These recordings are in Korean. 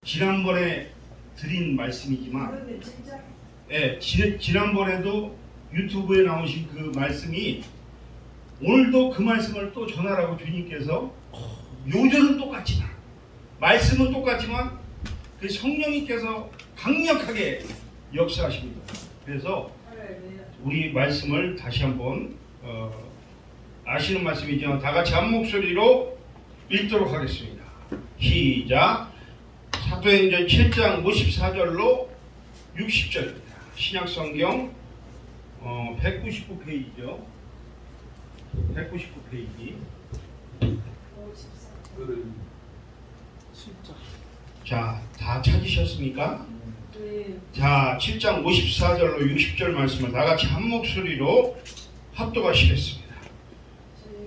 지난번에 드린 말씀이지만, 지난번에도 유튜브에 나오신 그 말씀이 오늘도 그 말씀을 또 전하라고 주님께서, 요절은 똑같지만 말씀은 똑같지만 그 성령님께서 강력하게 역사하십니다. 그래서 우리 말씀을 다시 한번 아시는 말씀이지만 다 같이 한 목소리로 읽도록 하겠습니다. 시작. 사도행전 7장 54절로 60절입니다. 신약성경 199페이지죠. 199페이지. 자, 다 찾으셨습니까? 자, 7장 54절로 60절 말씀을 다 같이 한 목소리로 합독하시겠습니다.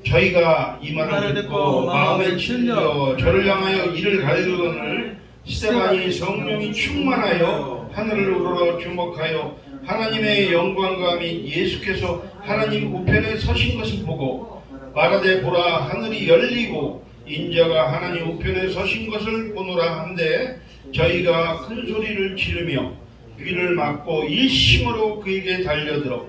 저희가 이 말을 듣고 마음에 찔려 저를 향하여 이를 갈르거늘 스데반이 성령이 충만하여 하늘을 우러러 주목하여 하나님의 영광과 및 예수께서 하나님 우편에 서신 것을 보고 말하되 보라 하늘이 열리고 인자가 하나님 우편에 서신 것을 보노라 한데 저희가 큰 소리를 지르며 귀를 막고 일심으로 그에게 달려들어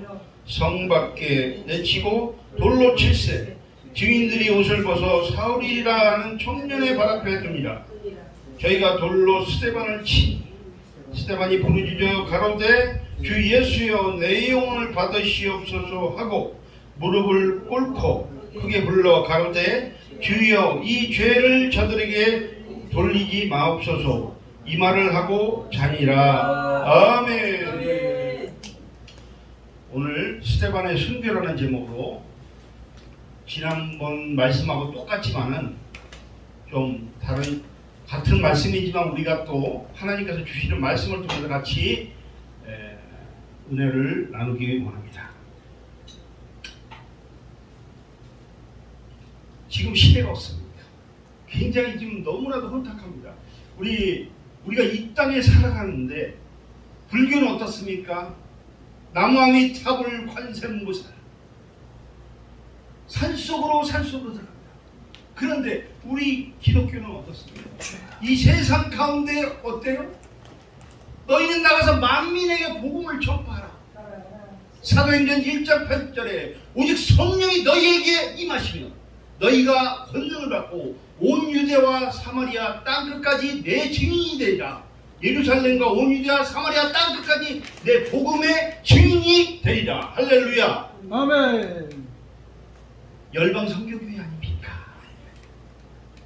성 밖에 내치고 돌로 칠세 증인들이 옷을 벗어 사울이라 하는 청년의 발 앞에 둡니다. 저희가 돌로 스데반을 치니 스데반이 부르짖어 가로되 주 예수여 내 영혼을 받으시옵소서 하고 무릎을 꿇고 크게 불러 가로되 주여 이 죄를 저들에게 돌리지 마옵소서 이 말을 하고 자니라. 아멘. 오늘 스데반의 순교라는 제목으로 지난번 말씀하고 똑같지만은 좀 같은 말씀이지만 우리가 또 하나님께서 주시는 말씀을 통해서 같이 은혜를 나누기 원합니다. 지금 시대가 없습니다. 굉장히 지금 너무나도 혼탁합니다. 우리가 이 땅에 살아가는데 불교는 어떻습니까? 나무아미 탑을 관세음보살 산속으로 들어갑니다. 그런데 우리 기독교는 어떻습니까? 이 세상 가운데 어때요? 너희는 나가서 만민에게 복음을 전파하라. 사도행전 1장 8절에 오직 성령이 너희에게 임하시면 너희가 권능을 받고 온 유대와 사마리아 땅끝까지 내 증인이 되리라. 예루살렘과 온 유대와 사마리아 땅끝까지 내 복음의 증인이 되리라. 할렐루야. 아멘. 열방 선교교회 아닙니까?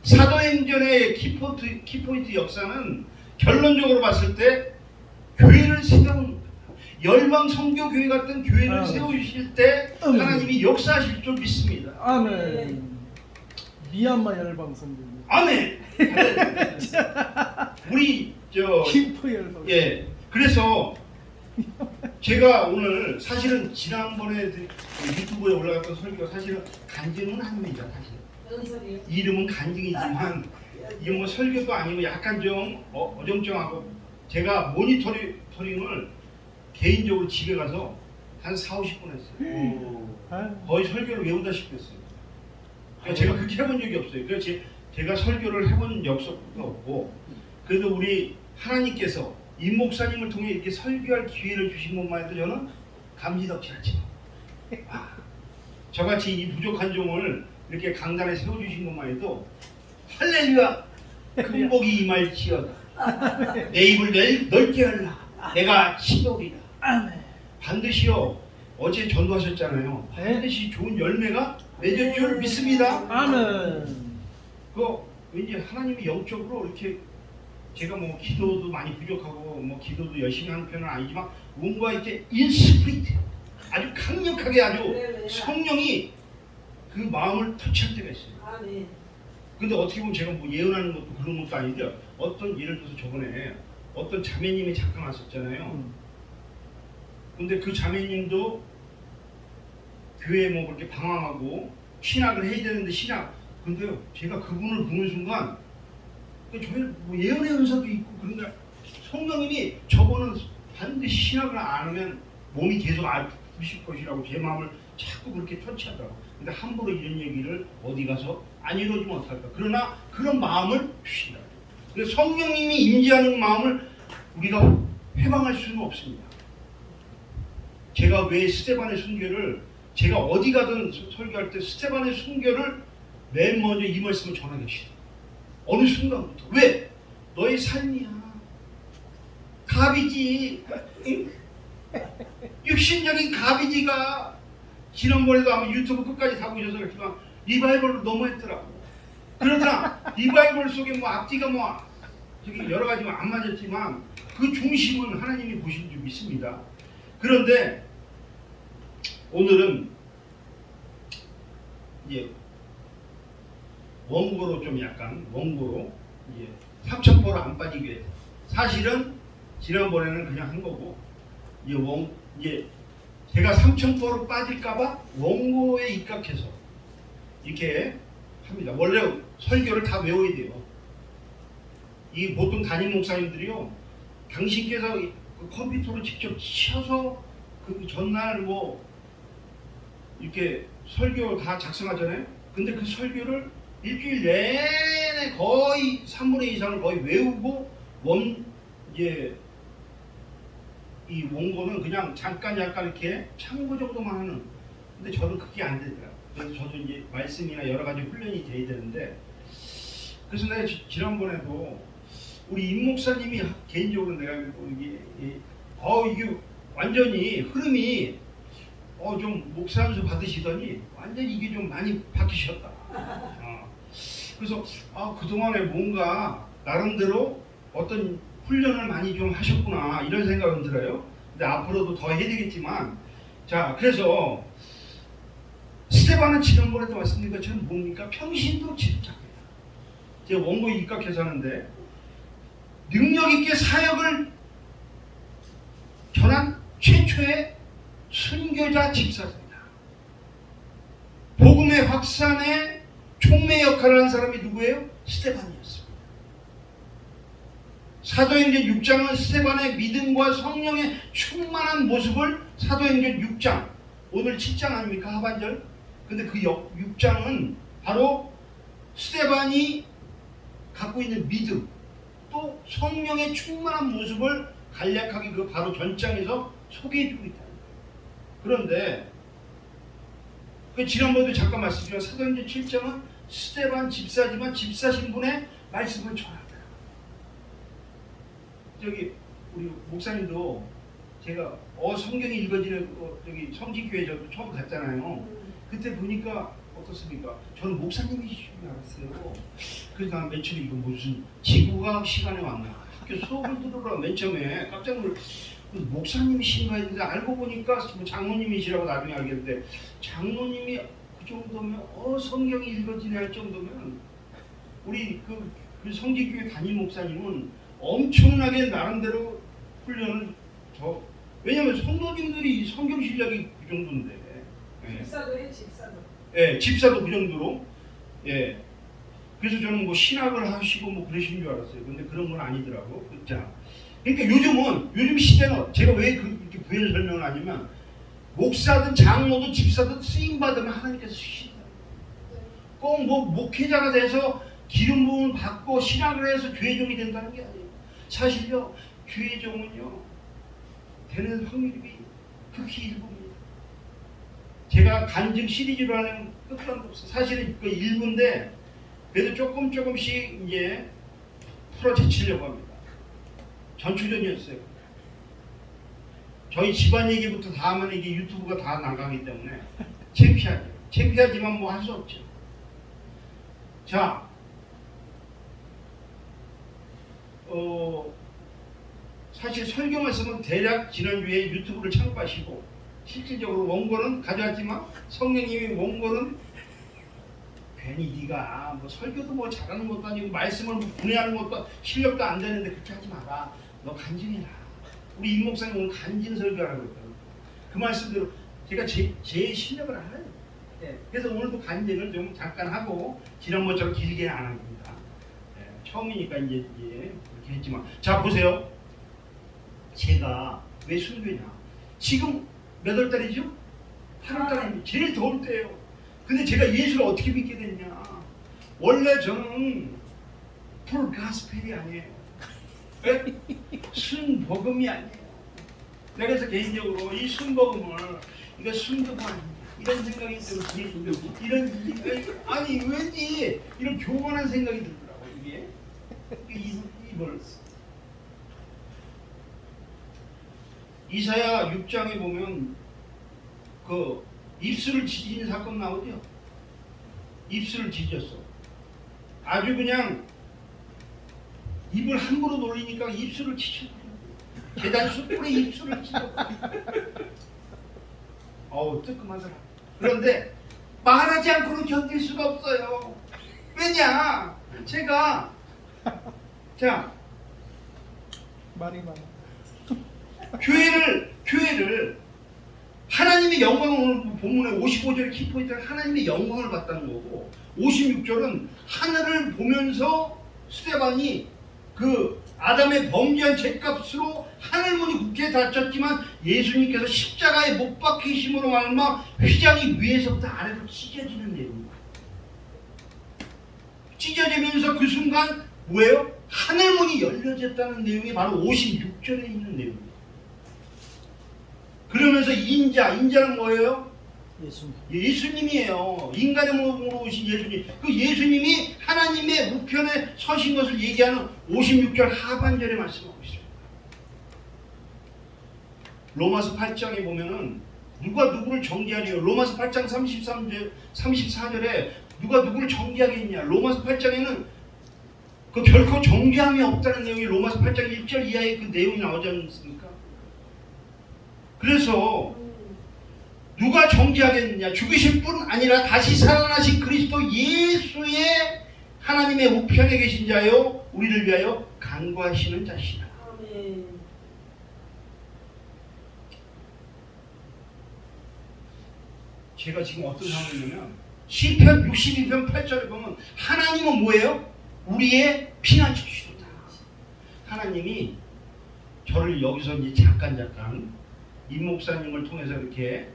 사도행전의 키포인트 역사는 결론적으로 봤을 때 교회를 세우는, 열방 선교교회 같은 교회를 세우실 때 하나님이 역사하실 줄 믿습니다. 아멘. 미얀마 열방 선교. 아멘. 우리 김포 열방. 예. 그래서 제가 오늘 사실은 지난번에 유튜브에 올라갔던 설교가 사실은 간증은 아닙니다. 사실 이름은 간증이지만 이게 뭐 설교도 아니고 약간 좀 어정쩡하고 제가 모니터링을 개인적으로 집에 가서 한 4-50분 했어요. 거의 설교를 외우다시피 했어요. 그러니까 제가 그렇게 해본 적이 없어요. 그래서 제가 설교를 해본 역사도 없고, 그래도 우리 하나님께서 이 목사님을 통해 이렇게 설교할 기회를 주신 것만 해도 저는 감지덕지 않죠. 저같이 이 부족한 종을 이렇게 강단에 세워주신 것만 해도 할렐루야 큰 복이 임할지어다. 내 입을 넓게 열라. 내가 치도리라. 반드시요. 어제 전도하셨잖아요. 반드시 좋은 열매가 맺을 줄 믿습니다. 아멘. 왠지 하나님이 영적으로 이렇게 제가 뭐 기도도 많이 부족하고 뭐 기도도 열심히 하는 편은 아니지만 뭔가 이렇게 인스피리트 아주 강력하게 아주 성령이 그 마음을 터치할 때가 있어요. 근데 어떻게 보면 제가 뭐 예언하는 것도 그런 것도 아닌데 어떤 예를 들어서 저번에 어떤 자매님이 잠깐 왔었잖아요. 근데 그 자매님도 교회에 뭐 그렇게 방황하고 신학을 해야 되는데 근데 제가 그분을 보는 순간 저희 뭐 예언의 은사도 있고 그런데 성령님이 저거는 반드시 신학을 안 하면 몸이 계속 아프실 것이라고 제 마음을 자꾸 그렇게 터치하더라고. 근데 함부로 이런 얘기를 어디 가서 안 이루어지면 어떡할까. 그러나 그런 마음을 주신다. 그래서 성령님이 임재하는 마음을 우리가 회방할 수는 없습니다. 제가 왜 스데반의 순교를 제가 어디 가든 설교할 때 스데반의 순교를 맨 먼저 이 말씀을 전하게 하시다. 어느 순간부터. 왜? 너의 삶이야. 갑이지. 육신적인 갑이지가 지난번에도 아마 유튜브 끝까지 다 보셔서 그렇지만 리바이벌로 너무했더라고. 그러나 리바이벌 속에 뭐 앞뒤가 뭐 저기 여러 가지 안 맞았지만 그 중심은 하나님이 보신 줄 믿습니다. 그런데 오늘은 이제 원고로 좀 약간 원고로 이제 삼천포로 안 빠지기 위해서 사실은 지난번에는 그냥 한 거고 이제 제가 삼천포로 빠질까봐 원고에 입각해서 이렇게 합니다. 원래 설교를 다 외워야 돼요. 이 보통 담임 목사님들이요, 당신께서 그 컴퓨터로 직접 치셔서 그 전날 뭐 이렇게 설교 다 작성하잖아요. 근데 그 설교를 일주일 내내 거의 3분의 2 이상을 거의 외우고 이제 이 원고는 그냥 잠깐 약간 이렇게 참고 정도만 하는. 근데 저는 그게 안 되더라고요. 그래서 저도 이제 말씀이나 여러 가지 훈련이 돼야 되는데, 그래서 내가 지난번에도 우리 임 목사님이 개인적으로 내가 이게 이게 완전히 흐름이 좀 목사함수 받으시더니 완전히 이게 좀 많이 바뀌셨다. 그래서 그동안에 뭔가 나름대로 어떤 훈련을 많이 좀 하셨구나 이런 생각은 들어요. 근데 앞으로도 더 해야 되겠지만, 자, 그래서 스데반은 지난번에도 말씀드린 것처럼 뭡니까? 평신도 집착이에요. 제가 원고에 입각해서 하는데 능력 있게 사역을 전한 최초의 순교자 집사입니다. 복음의 확산에 촉매 역할을 한 사람이 누구예요? 스데반이었습니다. 사도행전 6장은 스데반의 믿음과 성령의 충만한 모습을 사도행전 6장, 오늘 7장 아닙니까? 하반절. 근데 그 6장은 바로 스데반이 갖고 있는 믿음, 또 성령의 충만한 모습을 간략하게 그 바로 전장에서 소개해주고 있다는 거예요. 그런데 그 지난번에도 잠깐 말씀드린 사도행전 7장은 스데반 집사지만 집사 신분의 말씀을 전하더라고요. 저기 우리 목사님도 제가 성경이 읽어지는 저기 성지교회 저도 처음 갔잖아요. 그때 보니까 어떻습니까? 저는 목사님이신 줄 알았어요. 그래서 난 맨 처음에 이거 무슨 지구과학 시간에 왔나? 학교 수업을 들으러 맨 처음에 깜짝 놀랐어요. 목사님이신가 했는데 알고 보니까 장로님이시라고 나중에 알겠는데, 장로님이 그 정도면 성경이 읽어지네 할 정도면 우리 그 성지교회 담임 목사님은 엄청나게 나름대로 훈련을 왜냐면 성도님들이 성경 실력이 그 정도인데. 집사도 해, 집사도. 예, 집사도 그 정도로. 예. 그래서 저는 뭐 신학을 하시고 뭐 그러신 줄 알았어요. 근데 그런 건 아니더라고. 자, 그러니까 요즘 시대는 제가 왜 이렇게 부연 설명을 하냐면, 목사든 장로든 집사든 쓰임 받으면 하나님께서 쓰신다. 꼭 뭐 목회자가 돼서 기름 부음을 받고 신학을 해서 교회종이 된다는 게 아니에요. 사실요, 교회종은요 되는 확률이 극히 일부입니다. 제가 간증 시리즈로 하는 끝도 없어. 사실은 그 일부인데 그래도 조금씩 이제 풀어 제치려고 합니다. 전초전이었어요. 저희 집안 얘기부터 다 하면 이게 유튜브가 다 나가기 때문에 창피하죠. 창피하지만 뭐 할 수 없죠. 자, 사실 설교 말씀은 대략 지난주에 유튜브를 참고하시고, 실질적으로 원고는 가져왔지만 성령님이 원고는 괜히 네가 뭐 설교도 뭐 잘하는 것도 아니고 말씀을 뭐 분해하는 것도 실력도 안 되는데 그렇게 하지 마라. 너 간증해라. 우리 임 목사님 오늘 간증 설교하라고 했거든요. 그 말씀대로 제가 제 실력을 알아요. 네. 그래서 오늘도 간증을 좀 잠깐 하고 지난번처럼 길게 안 합니다. 네. 처음이니까 이제 그렇게 했지만, 자 보세요. 제가 왜 순교냐? 지금 몇 월 달이죠? 8월 달입니다. 제일 더울 때예요. 근데 제가 예수를 어떻게 믿게 됐냐? 원래 저는 풀 가스펠이 아니에요. 네? 순복음이 아니에요. 내가 그래서 개인적으로 이 순복음을 이거 순교가 아니야. 이런 생각이 들어요. 이런 아니 왠지 이런 교만한 생각이 들더라고 이게 이걸 이사야 6장에 보면 그 입술을 지진 사건 나오죠. 입술을 지졌어. 아주 그냥 입을 함부로 놀리니까 입술을 치죠. 계단 숯불에 입술을 치죠. 어우 뜨끔하더라. 그런데 말하지 않고는 견딜 수가 없어요. 왜냐? 제가 자 말이 많아. 교회를 하나님의 영광을 오늘 본문에 55절에 키포인트는 하나님의 영광을 봤다는 거고 56절은 하늘을 보면서 스데반이 그 아담의 범죄한 죄값으로 하늘문이 굳게 닫혔지만 예수님께서 십자가에 못 박히심으로 말미암아 휘장이 위에서부터 아래로 찢어지는 내용입니다. 찢어지면서 그 순간 뭐예요? 하늘문이 열려졌다는 내용이 바로 56절에 있는 내용입니다. 그러면서 인자는 뭐예요? 예수님이에요. 인간의 몸으로 오신 예수님. 그 예수님이 하나님의 우편에 서신 것을 얘기하는 56절 하반절의 말씀하고 있습니다. 로마서 8장에 보면은 누가 누구를 정죄하리요? 로마서 8장 34절에 누가 누구를 정죄하겠냐? 로마서 8장에는 그 결코 정죄함이 없다는 내용이 로마서 8장 1절 이하의 그 내용이 나오지 않습니까? 그래서 누가 정죄하겠느냐? 죽으실 뿐 아니라 다시 살아나신 그리스도 예수의 하나님의 우편에 계신 자요 우리를 위하여 간구하시는 자시다. 아멘. 제가 지금 어떤 상황이냐면 시편 62편 8절에 보면 하나님은 뭐예요? 우리의 피난처시로다. 하나님이 저를 여기서 이제 잠깐 임 목사님을 통해서 이렇게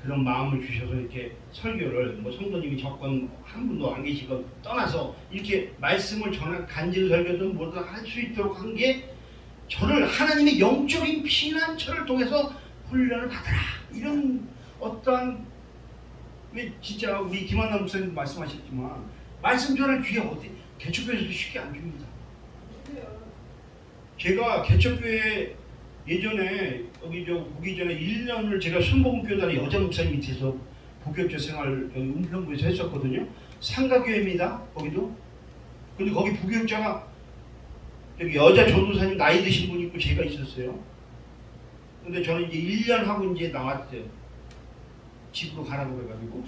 그런 마음을 주셔서 이렇게 설교를 뭐 성도님이 적건 한 분도 안 계시고 떠나서 이렇게 말씀을 전한 간증 설교든 뭐든 할 수 있도록 한 게 저를 하나님의 영적인 피난처를 통해서 훈련을 받으라 이런 어떠한 왜 진짜 우리 김한남 목사님도 말씀하셨지만 말씀 전할 기회 어디 개척교회에서도 쉽게 안 줍니다. 제가 개척교회 예전에 여기 보기 전에 1년을 제가 순복음교단의 여자 목사님 밑에서 부교육자 생활 여기 은평구에서 했었거든요. 상가교회입니다. 거기도. 근데 거기 부교육자가 여기 여자 전도사님 나이 드신 분 있고 제가 있었어요. 근데 저는 이제 1년 하고 이제 나왔어요. 집으로 가라고 그래가지고.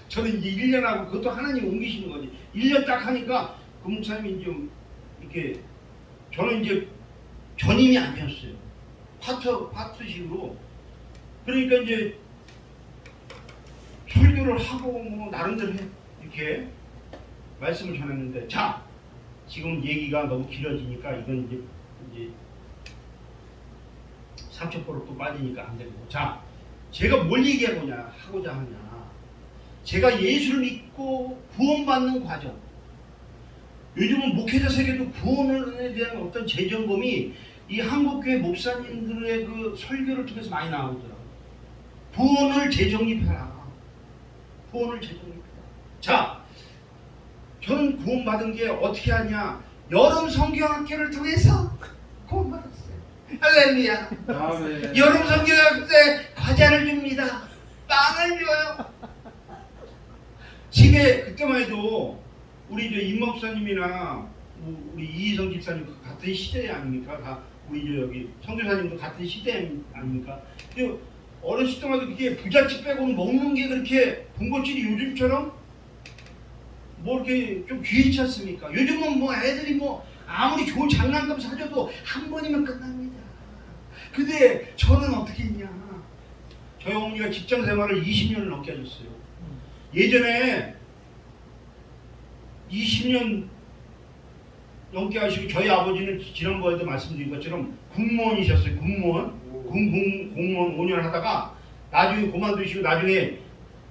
저는 이제 1년 하고 그것도 하나님 옮기시는 거지. 1년 딱 하니까 그 목사님이 좀 이렇게 저는 이제 전임이 아니었어요. 파트식으로. 그러니까 이제 설교를 하고 뭐 나름대로 이렇게 말씀을 전했는데 자 지금 얘기가 너무 길어지니까 이건 이제 3초 또 빠지니까 안 되고 자 제가 뭘 하고자 하냐 제가 예수를 믿고 구원받는 과정 요즘은 목회자 세계도 구원에 대한 어떤 재점검이 이 한국교회 목사님들의 그 설교를 통해서 많이 나오더라고요. 구원을 재정립해라. 구원을 재정립해라. 자, 저는 구원받은 게 어떻게 하냐? 여름 성경학교를 통해서 구원받았어요. 할렐루야. 아멘. 여름 성경학교 때 과자를 줍니다. 빵을 줘요. 집에 그때만 해도 우리 임 목사님이나 우리 이희성 집사님 같은 시대 아닙니까? 다 우리 여기 선교사님도 같은 시대 아닙니까? 어렸을 때마다 그게 부잣집 빼고는 먹는 게 그렇게 군것질이 요즘처럼 뭐 이렇게 좀 귀하지 않습니까? 요즘은 뭐 애들이 뭐 아무리 좋은 장난감 사줘도 한 번이면 끝납니다. 근데 저는 어떻게 했냐? 저희 어머니가 직장 생활을 20년을 넘게 하셨어요. 예전에 20년 넘게 하시고 저희 아버지는 지난번에도 말씀드린 것처럼 공무원이셨어요. 공무원. 공무원 5년 하다가 나중에 그만두시고 나중에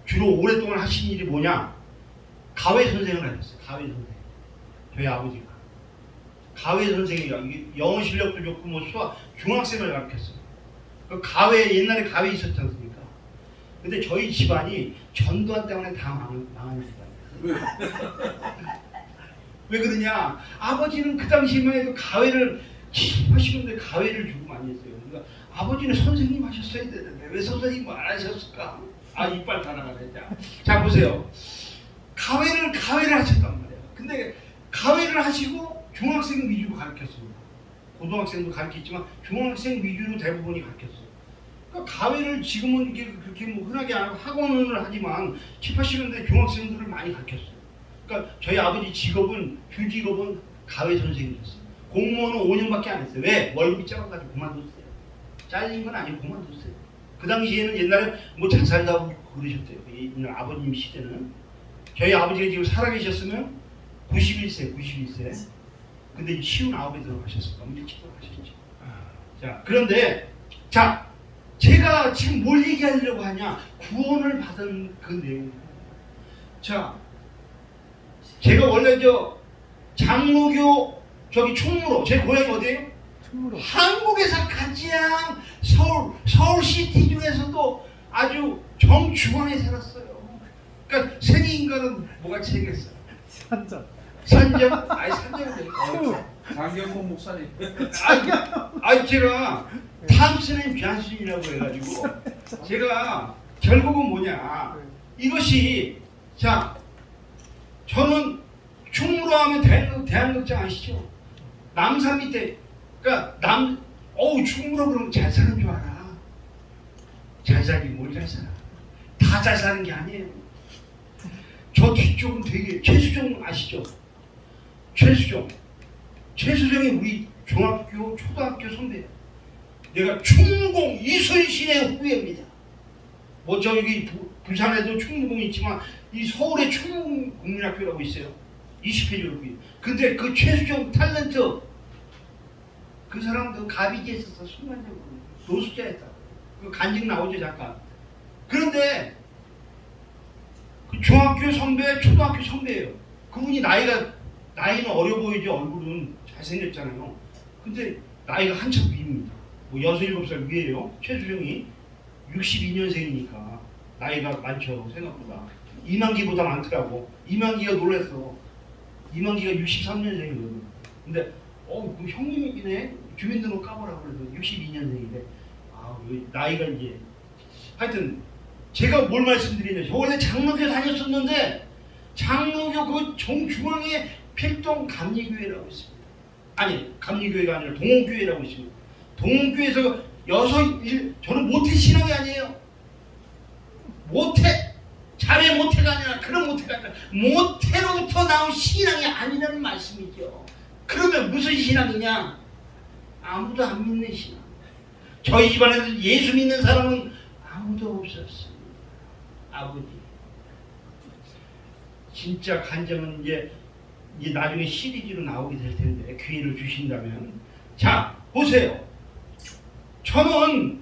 주로 오랫동안 하신 일이 뭐냐? 가외 선생을 하셨어요. 가외 선생. 저희 아버지가 가회 선생이라 영어 실력도 좋고 뭐 수학 중학생을 가르쳤어요. 그 가회 옛날에 가회 있었지 않습니까? 근데 저희 집안이 전두환 때문에 다 망한 집안이에요. 왜 그러냐? 아버지는 그 당시만 해도 가회를 80년대 가회를 주고 많이 했어요. 그러니까 아버지는 선생님 하셨어야 되는데 왜 선생님 안 하셨을까? 아 이빨 다 나가네. 자 보세요. 가회를 하셨단 말이에요. 근데 가회를 하시고 중학생 위주로 가르쳤습니다. 고등학생도 가르쳤지만 중학생 위주로 대부분이 가르쳤어요. 그러니까 가회를 지금은 이게 그렇게 뭐 흔하게 안 하고 학원을 하지만 7, 80년대 중학생들을 많이 가르쳤어요. 그러니까 저희 아버지 직업은 주직업은 가회 선생님이었어요. 공무원은 5년밖에 안 했어요. 왜? 월급이 작아가지고 그만뒀어요. 잘린 건 아니고 그만뒀어요. 그 당시에는 옛날에 뭐 잘 살다고 그러셨대요. 옛날 아버님 시대는. 저희 아버지가 지금 살아계셨으면 91세. 근데 59에 들어가셨을까? 일찍 들어가셨죠. 자, 그런데 자, 제가 지금 뭘 얘기하려고 하냐? 구원을 받은 그 내용. 자, 제가 원래 장로교 저기 충무로, 제 고향이 어디예요? 충무로. 한국에서 가장 서울시티 중에서도 아주 정중앙에 살았어요. 그러니까 세계 인간은 뭐가 세겠어요? 산전. 산적? 아니 산적은 되겠죠. 장경호 목사님. 아니 제가 탐스는 비안순이라고 해가지고 제가 결국은 뭐냐 이것이 자 저는 충무로 하면 대한극장 아시죠? 남산 밑에 그러니까 충무로 그러면 잘 사는 줄 알아. 잘 살긴 뭘 잘 살아. 다 잘 사는 게 아니에요. 저 뒤쪽은 되게 최수종 아시죠? 최수종이 우리 중학교 초등학교 선배예요. 내가 충무공 이순신의 후예입니다. 뭐 저기 부산에도 충무공이 있지만 이 서울에 충무국민학교라고 있어요. 20회죠 여기. 근데 그 최수종 탤런트 그 사람도 가비지에 있어서 순간적으로 노숙자였다. 그 간증 나오죠 잠깐. 그런데 그 중학교 선배, 초등학교 선배예요. 그분이 나이는 어려 보이죠. 얼굴은 잘생겼잖아요. 근데 나이가 한참 위입니다. 뭐 6, 7살 위에요. 최수종이 62년생이니까 나이가 많죠. 생각보다. 이만기보다 많더라고. 이만기가 놀랐어. 이만기가 63년생이거든. 근데 그 형님이네. 주민등록 까보라고 그래서 62년생인데 나이가 이제 하여튼 제가 뭘 말씀드리냐. 저 원래 장로교 다녔었는데 장로교 그 정중앙에 필동 감리교회라고 있습니다. 아니 감리교회가 아니라 동원교회라고 있습니다. 동원교회에서 저는 모태 신앙이 아니에요. 잘해 모태가 아니라 그런 모태가 아니라 모태로부터 나온 신앙이 아니라는 말씀이죠. 그러면 무슨 신앙이냐? 아무도 안 믿는 신앙. 저희 집안에서 예수 믿는 사람은 아무도 없었습니다. 아버지. 진짜 간증은 이제 나중에 시리즈로 나오게 될 텐데 기회를 주신다면 자 보세요. 저는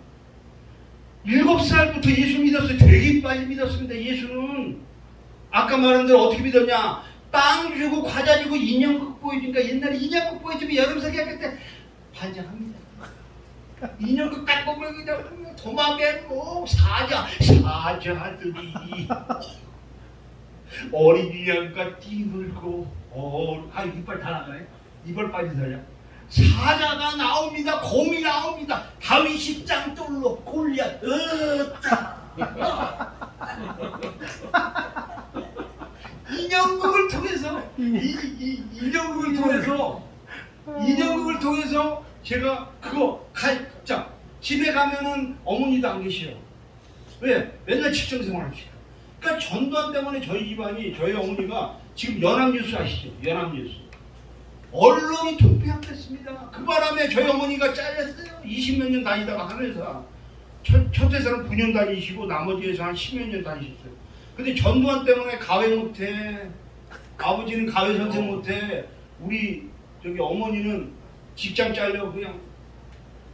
7살부터 예수 믿었어요. 되게 빨리 믿었습니다. 예수는 아까 말한 대로 어떻게 믿었냐? 빵 주고 과자 주고 인형극 보여주니까 옛날에 인형극 보여주면 여름 사기학교 때 반장합니다. 인형극 딱 보면 그냥 도마뱀 사자들이 어린 양과 띠물고 이빨 다 나가네. 이빨 빠진 사자가 나옵니다. 곰이 나옵니다. 다윗이 짱돌로 골리앗 인형극을 통해서 제가 집에 가면은 어머니도 안 계셔요. 왜? 맨날 직장 생활하시죠. 그러니까 전두환 때문에 저희 집안이 저희 어머니가 지금 연합뉴스 아시죠? 연합뉴스 언론이 통폐합됐습니다. 그 바람에 저희 어머니가 잘렸어요. 20몇 년 다니다가 한 회사 첫 회사는 9년 다니시고 나머지 회사 한 10몇 년 다니셨어요. 근데 전두환 때문에 가회 못해. 아버지는 가회 선생 못해. 우리 저기 어머니는 직장 잘려 그냥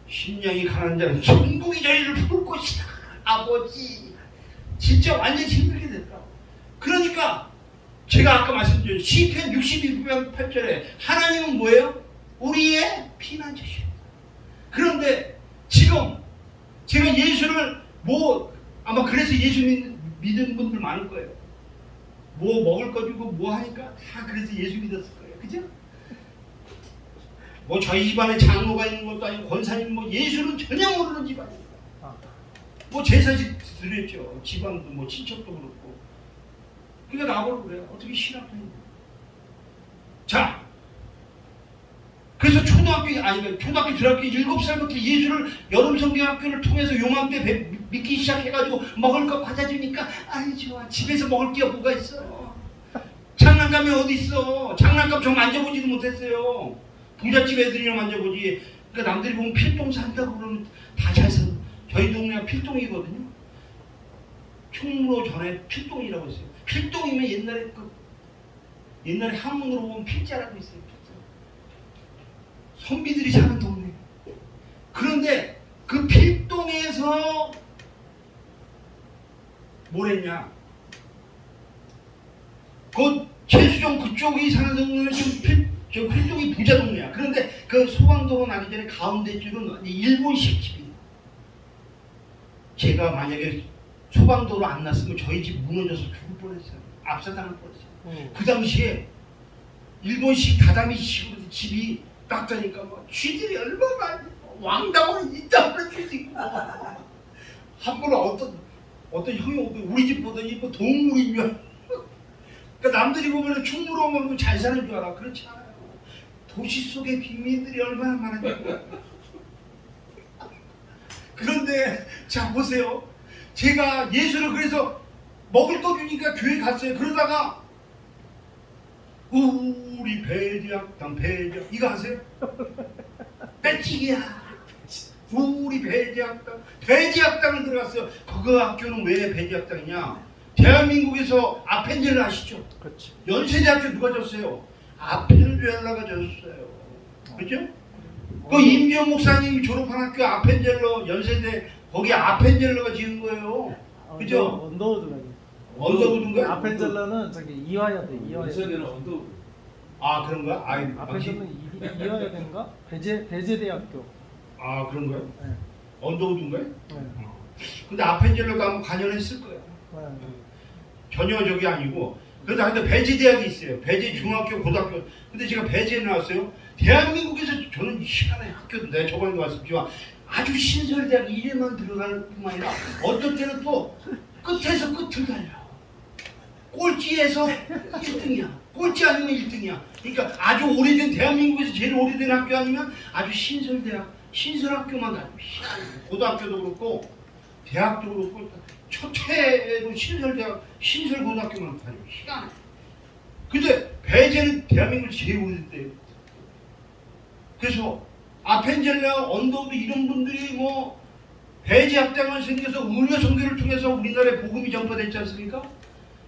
심령이 가난 자는 천국이 저희를 부를 것이다. 아버지 진짜 완전 힘들게 됐다. 그러니까 제가 아까 말씀드린 시편 62편 8절에 하나님은 뭐예요? 우리의 피난처시오. 그런데 지금 제가 예수를 아마 그래서 예수 믿는 분들 많을 거예요. 뭐 먹을 거 주고 뭐 하니까 다 그래서 예수 믿었을 거예요. 그죠? 뭐 저희 집안에 장로가 있는 것도 아니고 권사님 뭐 예수는 전혀 모르는 집안입니다. 뭐 제사식 드렸죠. 집안도 뭐 친척도 그렇고. 그러니까 나보고 그래요. 어떻게 신학생이냐. 자, 그래서 초등학교 중학교 7살부터 예수를 여름 성경학교를 통해서 요맘때 믿기 시작해가지고 먹을 거 과자 주니까 아이 좋아. 집에서 먹을 게 뭐가 있어. 장난감이 어디 있어. 장난감 저 만져보지도 못했어요. 부잣집 애들이나 만져보지. 그러니까 남들이 보면 필동 산다고 그러면 다 잘 사. 저희 동네가 필동이거든요. 충무로 전에 필동이라고 있어요. 필동이면 옛날에 한문으로 보면 필자라고 있어요. 필자. 선비들이 사는 동네. 그런데 그 필동에서 뭘 했냐? 그 제수정 그쪽이 사는 동네는 저 필동이 부자 동네야. 그런데 그 소방도로 나기 전에 가운데 줄은 일본식 집이에요. 제가 만약에 소방도로 안 났으면 저희 집 무너져서 죽을 뻔했어요. 압사당할 뻔했어요. 그 당시에 일본식 다다미식으로 집이 딱 자니까 뭐 쥐들이 얼마나 왕다운 이따구를 쥐고 한 번은 어떤 형이 오더니 우리 집 보더니 뭐 동물이면 그러니까 남들이 보면 충무로 오면 잘 사는 줄 알아. 그렇지 않아요. 도시 속에 빈민들이 얼마나 많은지. 그런데 자 보세요. 제가 예수를 그래서 먹을 거 주니까 교회 갔어요. 그러다가 우리 배제학당 이거 아세요? 배치기야. 우리 배제학당을 들어갔어요. 그 학교는 왜 배제학당이냐? 대한민국에서 아펜젤러 아시죠? 그렇지. 연세대학교 누가 줬어요? 아펜젤러가 줬어요. 그죠? 그 임지영 목사님이 졸업한 학교 아펜젤러 연세대 거기 아펜젤러가 지은 거예요. 그죠? 언더우드가. 언더우드인가? 아펜젤러는 저기 이화여대. 연세대는 언더우드. 아 그런 거야? 아펜젤러는 이화여대인가? 배제대학교. 아 그런 거야? 네. 언더우드인가요? 네. 근데 아펜젤러가 아마 관여했을 거야. 네. 전혀 저기 아니고. 근데 배제대학이 있어요. 배제 중학교, 고등학교. 근데 제가 배제에 나왔어요. 대한민국에서 저는 희한한 학교도 내가 저번에 왔었지만 아주 신설대학 이름만 들어가는 뿐만 아니라 어떤 때는 또 끝에서 끝을 달려. 꼴찌에서 1등이야. 꼴찌 아니면 1등이야. 그러니까 아주 오래된 대한민국에서 제일 오래된 학교 아니면 아주 신설대학, 신설학교만 가지고 희한해. 고등학교도 그렇고 대학도 그렇고 첫해로 신설대학, 신설고등학교만 다니고 희한해. 근데 배제는 대한민국에서 제일 오래됐대요. 그래서 아펜젤러, 언더우드 이런 분들이 뭐 배제학당을 생겨서 의료 선교를 통해서 우리나라에 복음이 전파됐지 않습니까?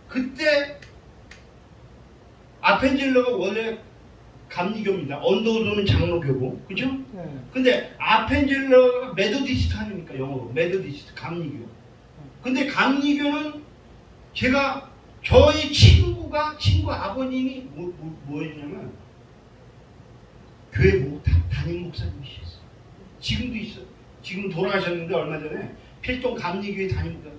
그때 아펜젤러가 원래 감리교입니다. 언더우드는 장로교고, 그죠? 네. 근데 아펜젤러가 메도디스트 아닙니까? 영어로 메도디스트 감리교. 근데 감리교는 제가 저희 친구 아버님이 뭐였냐면 교회 담임 목사님이셨어요. 지금도 있어요. 지금 돌아가셨는데 얼마 전에 필동 감리교회 담임자.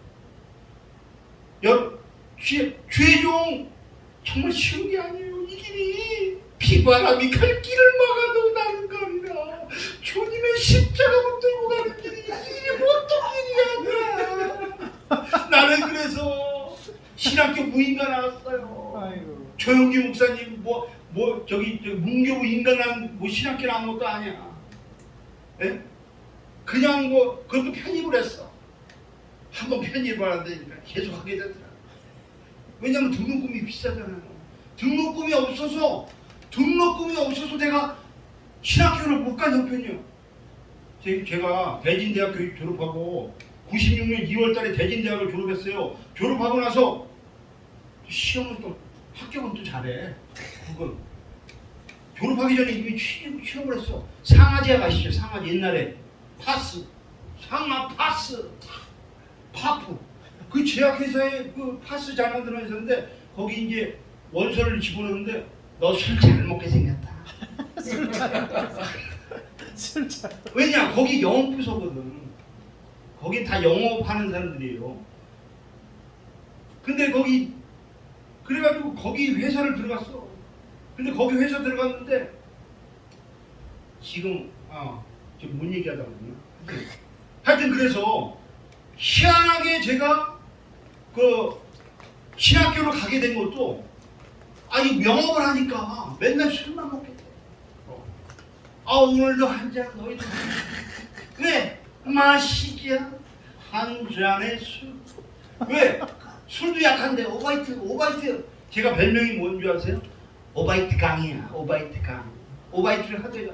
최종 정말 쉬운 게 아니에요. 이 길이 비바람이 갈 길을 막아도 나는 겁니다. 주님의 십자가 붙들고 가는 길이 이 길이 보통 길이 아니야. 나는 그래서 신학교 무인가 나왔어요. 아이고. 조영기 목사님 저기 문교부 인간한 신학교 나온 것도 아니야. 예? 그냥 그것도 편입을 했어. 한번 편입을 한다니까 계속 하게 되더라. 왜냐면 등록금이 비싸잖아요. 등록금이 없어서 내가 신학교를 못 간 형편이요. 제가 대진대학교 졸업하고 96년 2월달에 대진대학을 졸업했어요. 졸업하고 나서 시험은 또 합격은 또 잘해. 그건 졸업하기 전에 이미 취업을 했어. 상하제약 아시죠? 상하제 옛날에 파스, 상하 파스, 파프. 그 제약회사에 그 파스 잘 만들어 있었는데 거기 이제 원서를 집어넣는데 너 술 잘 먹게 생겼다. 술잘 왜냐? 거기 영업 부서거든. 거긴 다 영업하는 사람들이에요. 근데 거기 그래가지고 거기 회사를 들어갔어. 근데 거기 회사 들어갔는데 지금 지금 뭔 얘기하다 보냐. 하여튼 그래서 희한하게 제가 그 신학교를 가게 된 것도 아니 영업을 하니까 맨날 술만 먹게 돼. 오늘도 한 잔 너희들 왜 마시자 한 잔의 술. 왜 술도 약한데 오바이트 제가 별명이 뭔 줄 아세요? 오바이트 강이야. 오바이트 강. 오바이트를 하더라.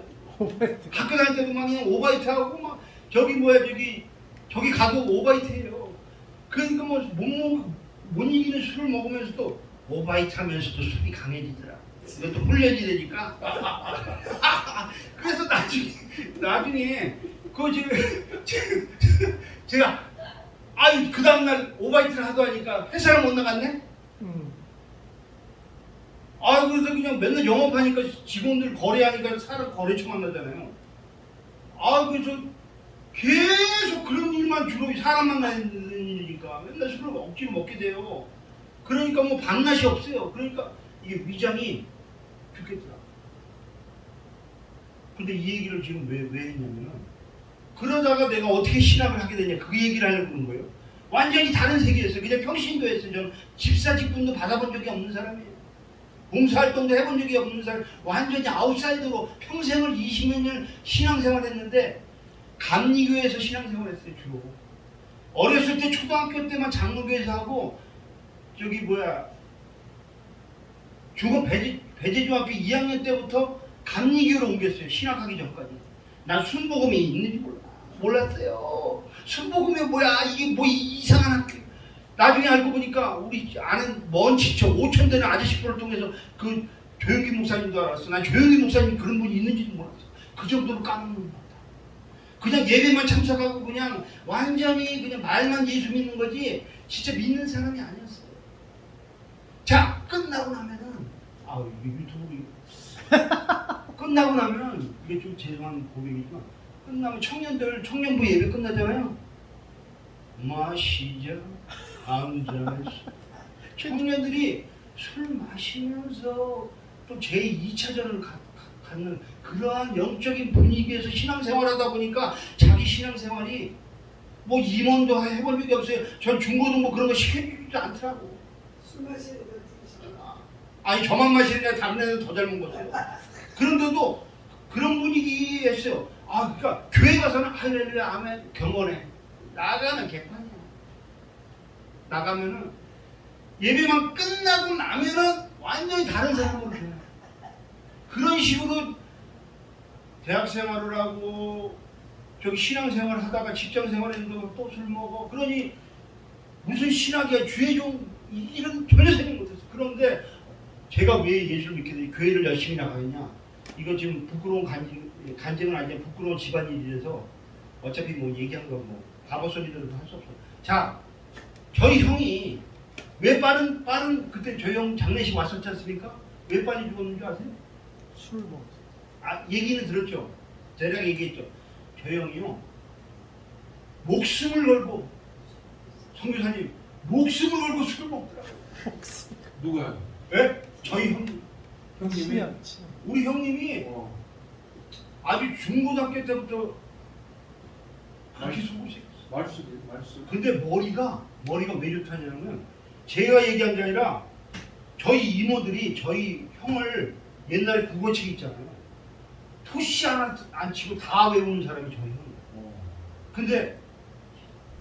학교 다닐 때도 막 그냥 오바이트 하고 막 저기 저기 가도 오바이트해요. 그러니까 뭐 못 이기는 술을 먹으면서도 오바이트 하면서도 술이 강해지더라. 이것도 훈련이 되니까. 그래서 나중에 그 제가 그 다음날 오바이트를 하도 하니까 회사를 못 나갔네. 그래서 그냥 맨날 영업하니까 직원들 거래하니까 사람 거래처 만나잖아요. 그래서 계속 그런 일만 주로 사람 만나는 일이니까 맨날 술을 억지로 먹게 돼요. 그러니까 뭐 밤낮이 없어요. 그러니까 이게 위장이 죽겠더라. 근데 이 얘기를 지금 왜 했냐면 그러다가 내가 어떻게 신학을 하게 되냐 그 얘기를 하려고 그런 거예요. 완전히 다른 세계였어요. 그냥 평신도였어요. 저는 집사 직분도 받아본 적이 없는 사람이에요. 봉사활동도 해본 적이 없는 사람, 완전히 아웃사이더로 평생을 20몇 년 신앙생활했는데 감리교회에서 신앙생활했어요. 주로 어렸을 때 초등학교 때만 장로교회에서 하고 중국 배제중학교 2학년 때부터 감리교회로 옮겼어요. 신학하기 전까지. 난 순복음이 있는지 몰랐어요. 순복음이 뭐야? 이게 뭐 이상한 학교. 나중에 알고 보니까 우리 아는 먼 지처 5천 되는 아저씨들을 통해서 그 조영기 목사님도 알았어. 난 조영기 목사님 그런 분이 있는지도 몰랐어. 그 정도로 까먹는 것 같아. 그냥 예배만 참석하고 그냥 완전히 그냥 말만 예수 믿는 거지 진짜 믿는 사람이 아니었어요. 자, 끝나고 나면은 이게 유튜브 끝나고 나면 이게 좀 죄송한 고백이지만 끝나면 청년부 예배 끝나잖아요. 마시자 한 잔의 술. 청년들이 술 마시면서 또 제2차전을 갖는 그러한 영적인 분위기에서 신앙생활하다 보니까 자기 신앙생활이 뭐 임원도 해본 적이 없어요. 전 중고등부 그런 거 시켜주지도 않더라고. 술 마시는 거 드시나? 아니 저만 마시느냐 다른 애는 더 잘 먹었어요. 그런데도 그런 분위기였어요. 그러니까 교회 가서는 할렐루야 아멘 경건해. 나가면 개판이야. 나가면은 예배만 끝나고 나면은 완전히 다른 사람으로 돼요. 그런 식으로 대학 생활을 하고 신앙생활을 하다가 직장 생활했는데 또 술 먹어. 그러니 무슨 신학이야 주의 종 이런 전혀 생각 못했어. 그런데 제가 왜 예수를 믿게 돼 교회를 열심히 나가겠냐? 이거 지금 부끄러운 간증은 아니야. 부끄러운 집안일이라서 어차피 뭐 얘기한 거 뭐 바보 소리들은 할 수 없어. 자, 저희 형이 왜 빠른 그때 저희 형 장례식 왔었지 않습니까? 왜 빨리 죽었는 줄 아세요? 술 먹었어. 얘기는 들었죠. 제가 얘기했죠. 저희 형이요 목숨을 걸고 선교사님 목숨을 걸고 술을 먹더라고요. 누가요? 왜? 저희 형님이? 우리 형님이 아주 중고등학교 때부터 그렇게 속을 수 말씀. 근데 머리가 왜 좋다냐면 제가 얘기한 게 아니라 저희 이모들이 저희 형을 옛날에 국어책 있잖아요. 토시 하나 안 치고 다 외우는 사람이 저희 형. 근데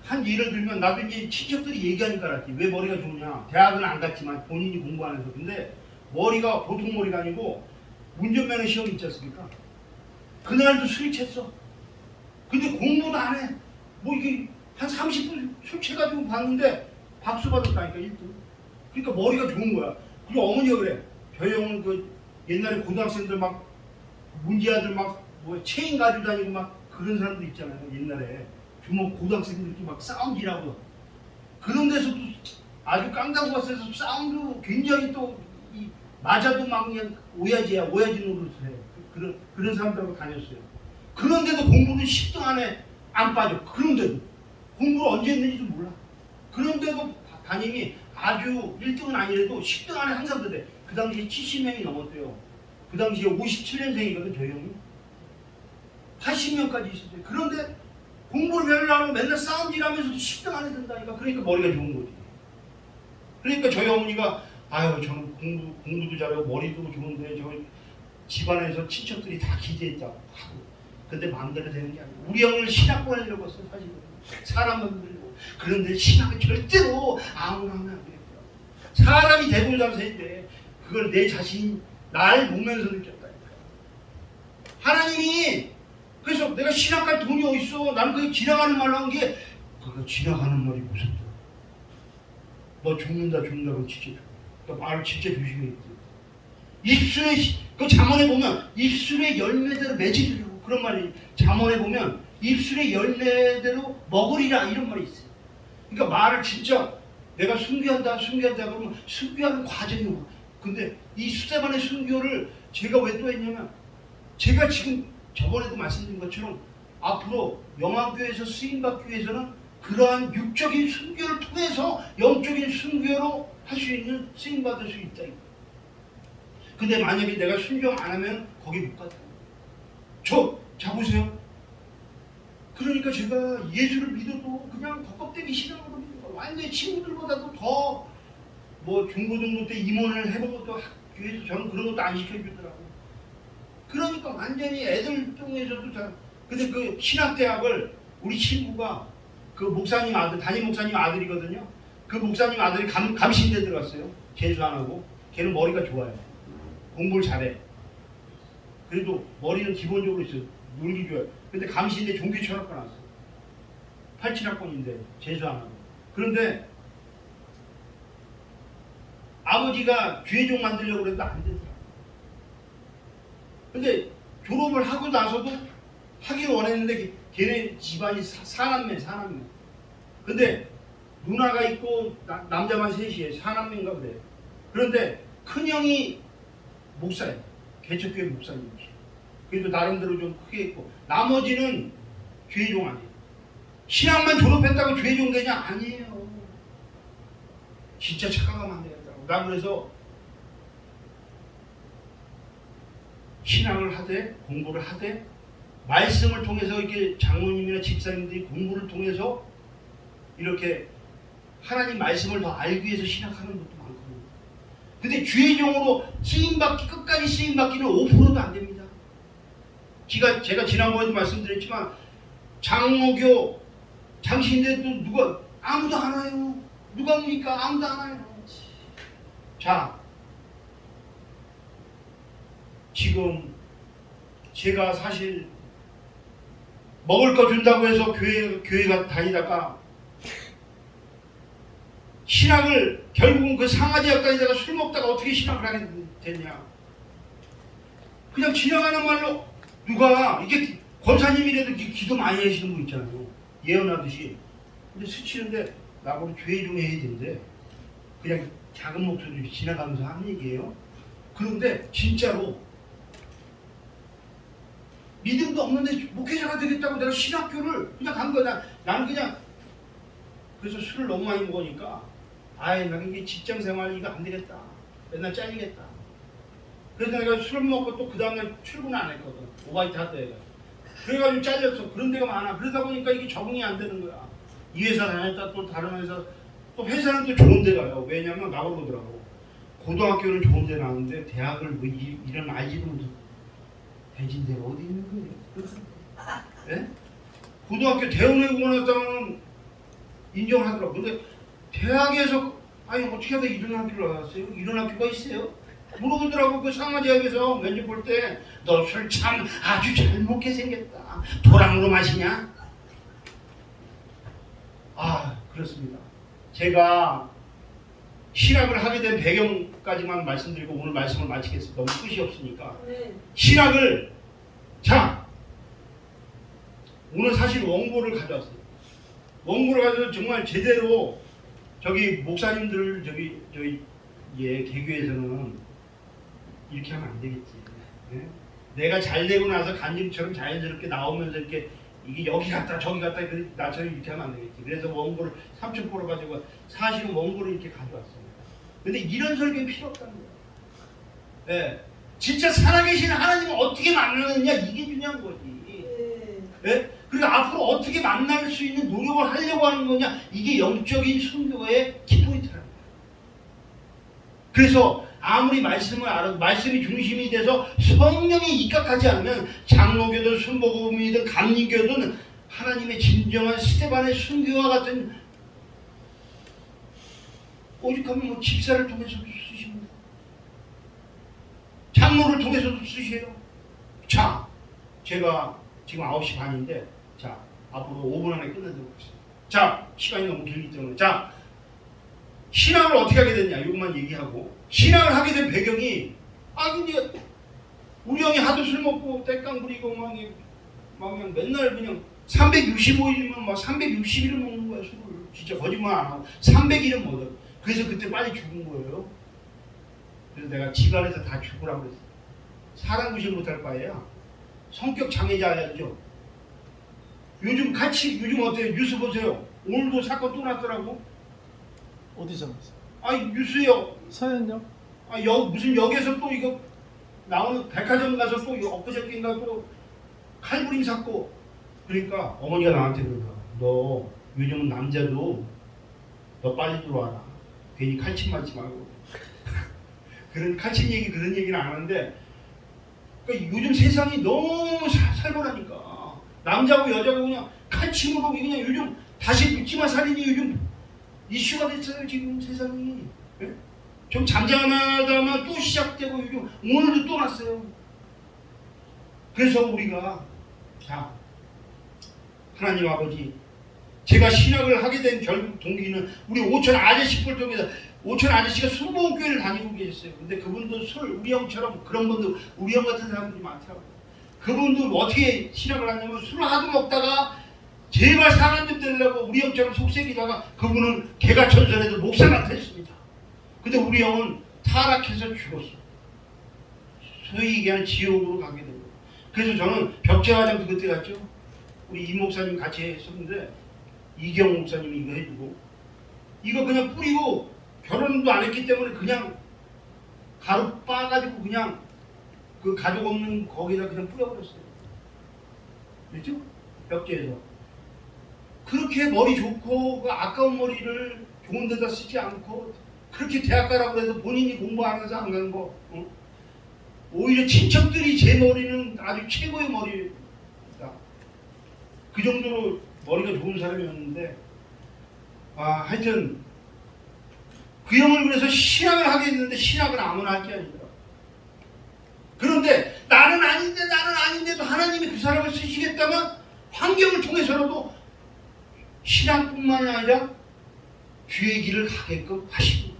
한 예를 들면 나도 이제 친척들이 얘기하니까 알았지. 왜 머리가 좋냐. 대학은 안 갔지만 본인이 공부 안 해서. 근데 머리가 보통 머리가 아니고 운전면허 시험 있지 않습니까? 그날도 술이 챘어. 근데 공부도 안 해. 뭐 이게 한 30분 술 취해가지고 봤는데 박수 받았다니까 1등. 그러니까 머리가 좋은 거야. 그리고 어머니가 그래. 저희 형은 그 옛날에 고등학생들 막 문제아들 막 뭐 체인 가지고 다니고 막 그런 사람들 있잖아요. 옛날에 주먹 고등학생들끼리 막 싸움질하고 그런 데서도 아주 깡다구 갔어서 싸움도 굉장히 또 이 맞아도 막 그냥 오야지야, 오야지 노릇을 해. 그런 사람들하고 다녔어요. 그런데도 공부는 10등 안에 안 빠져. 그런데도 공부를 언제 했는지도 몰라. 그런데도 담임이 아주 1등은 아니래도 10등 안에 항상 그래. 그 당시에 70명이 넘었대요. 그 당시에 57년생이거든, 저 형이. 80명까지 있었어요. 그런데 공부를 별로 안 하고 맨날 싸움질하면서도 10등 안에 든다니까. 그러니까 머리가 좋은 거지. 그러니까 저희 어머니가 아유 저는 공부도 잘하고 머리도 좋은데 저 집안에서 친척들이 다 기대했다고 하고. 근데 마음대로 되는 게 아니야. 우리 형을 신학 보내려고 했어 사실은. 사람 만들고. 그런데 신학은 절대로 아무나 하면 안 되겠더라고. 사람이 대본 자세인데 그걸 내 자신이 날 보면서 느꼈다니까. 하나님이 그래서 내가 신학갈 돈이 어딨어. 나는 그게 지나가는 말로 한 게 그거 지나가는 말이 무섭더라. 너 죽는다 그럼 진짜 죽어. 너 말을 진짜 조심해야 돼. 입술에 그 잠언에 보면 입술의 열매대로 맺으리라고 그런 말이 잠언에 보면 입술의 열매대로 먹으리라 이런 말이 있어요. 그러니까 말을 진짜 내가 순교한다 그러면 순교하는 과정이 오고. 근데 이 수세반의 순교를 제가 왜 또 했냐면 제가 지금 저번에도 말씀드린 것처럼 앞으로 영암교회에서 쓰임받기 위해서는 그러한 육적인 순교를 통해서 영적인 순교로 할 수 있는 쓰임받을 수 있다. 근데 만약에 내가 순종 안 하면 거기 못 갔다. 보세요. 그러니까 제가 예수를 믿어도 그냥 겉껍데기 신앙으로 완전히 친구들보다도 더 뭐 중고등부 때 임원을 해본 것도 학교에서 저는 그런 것도 안 시켜주더라고. 그러니까 완전히 애들 중에서도 잘. 근데 그 신학대학을 우리 친구가 그 목사님 아들, 담임 목사님 아들이거든요. 그 목사님 아들이 감신대 들어갔어요. 재수 안 하고. 걔는 머리가 좋아요. 공부를 잘해. 그래도 머리는 기본적으로 있어요. 놀기 좋아요. 근데 감신대 종교 철학과 나왔어요. 87학번인데 재수 안 하고. 그런데 아버지가 죄종 만들려고 그랬는데 안 되더라고요. 근데 졸업을 하고 나서도 하기를 원했는데 걔네 집안이 사남매. 근데 누나가 있고 남자만 셋이에요. 사남매인가 그래. 그런데 큰형이 목사예요. 개척교회 목사님이시. 그래도 나름대로 좀 크게 했고 나머지는 죄종 아니에요. 신학만 졸업했다고 죄종 되냐? 아니에요. 진짜 착각하면 안 되겠다고. 나 그래서 신학을 하되 공부를 하되 말씀을 통해서 이렇게 장로님이나 집사님들이 공부를 통해서 이렇게 하나님 말씀을 더 알기 위해서 신학하는 것도 많거든요. 근데 주의종으로 쓰임받기 끝까지 쓰임받기는 5%도 안 됩니다. 제가 지난번에도 말씀드렸지만 장로교 장신대도 누가 아무도 안 와요. 누가 옵니까? 아무도 안 와요. 자, 지금 제가 사실 먹을 거 준다고 해서 교회가 다니다가 신학을 결국은 그 상하대학 다니다가 술 먹다가 어떻게 신학을 하게 됐냐. 그냥 지나가는 말로 누가 이게 권사님이라도 기도 많이 하시는 분 있잖아요. 예언하듯이. 근데 스치는데 나보고 죄 좀 해야 된대. 그냥 작은 목소리로 지나가면서 하는 얘기예요. 그런데 진짜로 믿음도 없는데 목회자가 되겠다고 내가 신학교를 그냥 간 거야. 나는 그냥 그래서 술을 너무 많이 먹으니까 아이 나 이게 직장 생활 이거 안 되겠다. 맨날 잘리겠다. 그래서 내가 술을 먹고 또 그 다음날 출근 안 했거든. 오바이트 할 때. 그래가지고 잘렸어. 그런 데가 많아. 그러다 보니까 이게 적응이 안 되는 거야. 이 회사 다녔다 또 다른 회사 또 회사는 또 좋은 데 가요. 왜냐면 나보고 그러더라고. 고등학교는 좋은 데 나왔는데 대학을 뭐 이런 알지도 못해. 대진 데가 어디 있는 거예요? 예? 고등학교 대원에 공원했다면 인정하더라고. 근데 대학에서 아니 어떻게 하다 이런 학교를 나왔어요? 이런 학교가 있어요? 물어보더라고. 그 상하대학에서 면접 볼 때 너 술 참 아주 잘 먹게 생겼다. 도랑으로 마시냐? 아 그렇습니다. 제가 신학을 하게 된 배경까지만 말씀드리고 오늘 말씀을 마치겠습니다. 너무 끝이 없으니까. 신학을 자 오늘 사실 원고를 가져왔어요. 원고를 가져서 정말 제대로 저기 목사님들 저희 개교에서는 이렇게 하면 안 되겠지. 예? 내가 잘 되고 나서 간증처럼 자연스럽게 나오면서 이렇게 이게 여기 갔다 저기 갔다 나처럼 이렇게 하면 안 되겠지. 그래서 원고를 3,000%로 가지고 사실은 원고를 이렇게 가져왔습니다. 근데 이런 설교는 필요 없다는 거예요. 예. 진짜 살아계신 하나님을 어떻게 만나느냐 이게 중요한 거지. 예? 그리고 앞으로 어떻게 만날 수 있는 노력을 하려고 하는 거냐 이게 영적인 순교의 키포인트라는 거예요. 그래서 아무리 말씀을 알아도 말씀이 중심이 돼서 성령이 입각하지 않으면 장로교든 순복음이든 감리교든 하나님의 진정한 스테반의 순교와 같은 오죽하면 뭐 집사를 통해서도 쓰십니다. 장로를 통해서도 쓰셔요. 자, 제가 지금 9시 반인데 자, 앞으로 5분 안에 끝내도록 하겠습니다. 자, 시간이 너무 길기 때문에 자, 신앙을 어떻게 하게 됐냐 이것만 얘기하고 신앙을 하게 된 배경이 근데 우리 형이 하도 술 먹고 떼깡 부리고 막 그냥 맨날 그냥 365일이면 막 360일을 먹는 거야 술을. 진짜 거짓말 안 하고 300일은 먹어. 그래서 그때 빨리 죽은 거예요. 그래서 내가 집안에서 다 죽으라고 그랬어. 사람 구실 못할 바에야 성격 장애자죠. 요즘 어때요? 뉴스 보세요. 오늘도 사건 또 났더라고. 어디서 났어요? 뉴스요. 서현역? 무슨 역에서 또 이거 나오는 백화점 가서 또 엊그저께인가 또 칼부림 샀고. 그러니까 어머니가 나한테 그러더라. 너 요즘은 남자도 너 빨리 들어와라. 괜히 칼침 맞지 말고. 그런 칼침 얘기 그런 얘기는 안 하는데 그러니까 요즘 세상이 너무 살벌하니까 남자고 여자고 그냥 칼침으로 그냥 요즘 다시 묻지마 살인이 요즘 이슈가 됐어요 지금 세상이. 예? 좀 잠잠하다만 또 시작되고 요즘 오늘도 또 났어요. 그래서 우리가 자 하나님 아버지 제가 신학을 하게 된 결국 동기는 우리 오천 아저씨를 통해서 오천 아저씨가 순복음교회를 다니고 계셨어요. 근데 그분도 우리 형처럼 그런 분들 우리 형 같은 사람들이 많더라고요. 그분도 어떻게 신학을 하냐면 술을 하도 먹다가 제발 사람 좀 되려고 우리 형처럼 속색이다가 그분은 개가천선에도 목사가 됐습니다. 근데 우리 형은 타락해서 죽었어. 소위 얘기하는 지옥으로 가게 된 거예요. 그래서 저는 벽제화장도 그때 갔죠. 우리 이 목사님 같이 했었는데 이경 목사님이 이거 해주고 이거 그냥 뿌리고 결혼도 안 했기 때문에 그냥 가루 빻아가지고 그냥 그 가족 없는 거기다 그냥 뿌려버렸어요. 그렇죠? 벽제에서. 그렇게 머리 좋고 그 아까운 머리를 좋은 데다 쓰지 않고 그렇게 대학 가라고 해도 본인이 공부 안 해서 안 가는 거. 오히려 친척들이 제 머리는 아주 최고의 머리다. 그 정도로 머리가 좋은 사람이었는데 하여튼 그 형을 그래서 신학을 하게 했는데 신학은 아무나 할 게 아니더라. 그런데 나는 아닌데도 하나님이 그 사람을 쓰시겠다면 환경을 통해서라도 신앙뿐만이 아니라 주의 길을 가게끔 하시고.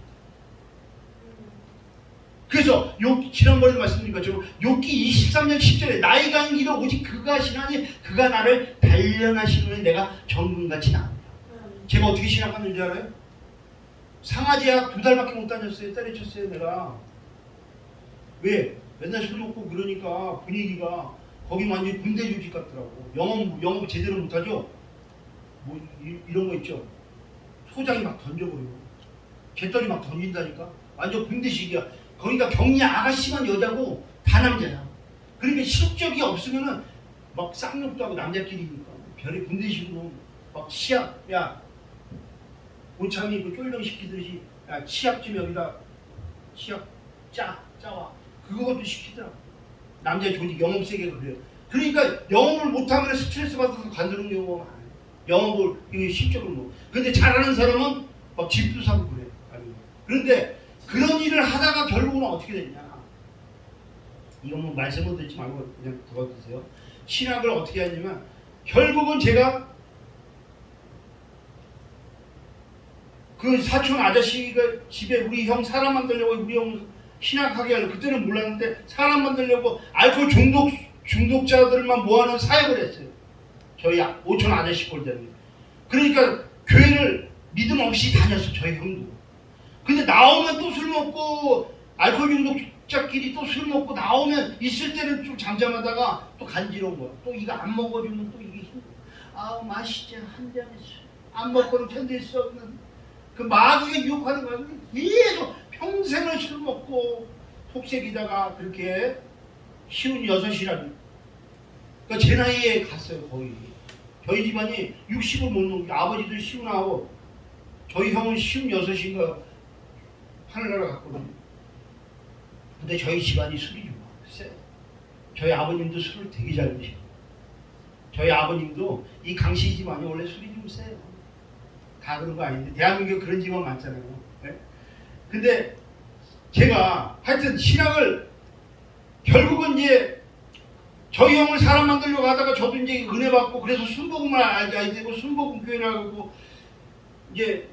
그래서 지난번에도 말씀드린 것처럼 욥기 23년 10절에 나의 간 길은 오직 그가 하시나니 그가 나를 단련하시는 내가 정금같이 나옵니다. 제가 어떻게 신학하는지 알아요? 상하제약 2달밖에 못 다녔어요. 때려쳤어요 내가. 왜? 맨날 술 먹고 그러니까 분위기가 거기 완전 군대 조직 같더라고. 영업 제대로 못하죠? 뭐 이런 거 있죠. 소장이 막 던져버리고 개떨이 막 던진다니까. 완전 군대식이야. 거기가 격리 아가씨만 여자고 다 남자야. 그러니까 실적이 없으면은 막 쌍욕도 하고 남자끼리니까 별의 군대식으로 막 시합 야 고참이 그 쫄병 시키듯이 야 시합 좀 여기다 시합 짜와 그것도 시키더라. 남자 조직 영업 세계가 그래요. 그러니까 영업을 못하면 스트레스 받아서 관두는 경우가 많아요. 영업을 이게 실적을 못. 근데 잘하는 사람은 막 집도 사고 그래. 그런데 그런 일을 하다가 결국은 어떻게 됐냐? 이건 뭐 말씀을 듣지 말고 그냥 들어주세요. 신학을 어떻게 하냐면 결국은 제가 그 사촌 아저씨가 집에 우리 형 사람 만들려고 우리 형 신학하게 하려고 그때는 몰랐는데 사람 만들려고 알코올 중독자들만 모아놓은 사역을 했어요. 저희 오촌 아저씨 꼴대는. 그러니까 교회를 믿음 없이 다녔어 저희 형도. 근데 나오면 또 술 먹고 알코올 중독 가족자끼리 또 술 먹고 나오면 있을 때는 좀 잠잠하다가 또 간지러운 거야. 또 이거 안 먹어주면 또 이게 힘들어. 아우 마시자 한 잔에 술. 안 먹고는 견딜 수 없는 그 마귀가 유혹하는 거야. 계속 평생을 술 먹고 속색이다가 그렇게 56이라니. 그러니까 제 나이에 갔어요 거의. 저희 집안이 60을 못 넘게 아버지도 59, 저희 형은 56인가 하늘나라 갔거든요. 근데 저희 집안이 술이 좀 세요. 저희 아버님도 술을 되게 잘 드시고 저희 아버님도 이 강씨 집안이 원래 술이 좀 세요. 다 그런 거 아닌데 대한민국에 그런 집안 많잖아요. 네? 근데 제가 하여튼 신학을 결국은 이제 저희 형을 사람 만들려고 하다가 저도 이제 은혜 받고 그래서 순복음을 알게 되고 순복음 교회라고 이제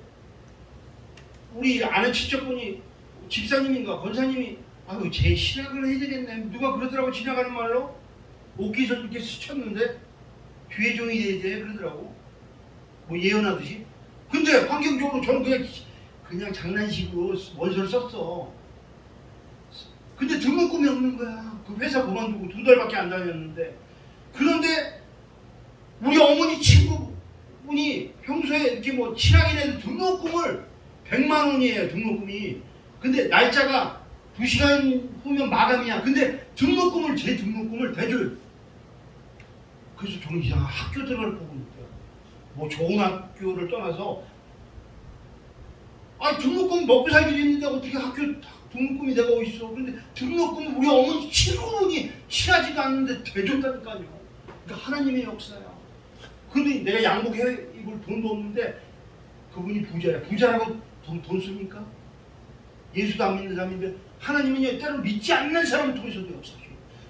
우리 아는 친척분이 집사님인가 권사님이 아유 제 신학을 해야 되겠네. 누가 그러더라고 지나가는 말로 옷깃을 이렇게 스쳤는데 주의 종이 돼야 돼 그러더라고. 뭐 예언하듯이. 근데 환경적으로 저는 그냥 장난식으로 원서를 썼어. 근데 등록금이 없는 거야. 그 회사 그만두고 2달밖에 안 다녔는데. 그런데 우리 어머니 친구분이 평소에 이렇게 뭐 친하긴 해도 등록금을 100만 원이에요 등록금이. 근데 날짜가 2시간 후면 마감이야. 근데 등록금을 제 등록금을 대줘요. 그래서 저는 이상 학교 들어갈 거니까 뭐 좋은 학교를 떠나서 아니 등록금 먹고 살기도 힘든데 어떻게 학교 등록금이 내가 어디 있어. 근데 등록금 우리 어머니 친구분이 친하지도 않는데 대줬다니까요. 그러니까 하나님의 역사야. 근데 내가 양복해 입을 돈도 없는데 그분이 부자야. 부자라고 돈 씁니까? 예수도 안 믿는 사람인데 하나님은 때로 믿지 않는 사람을 통해서도 역사죠.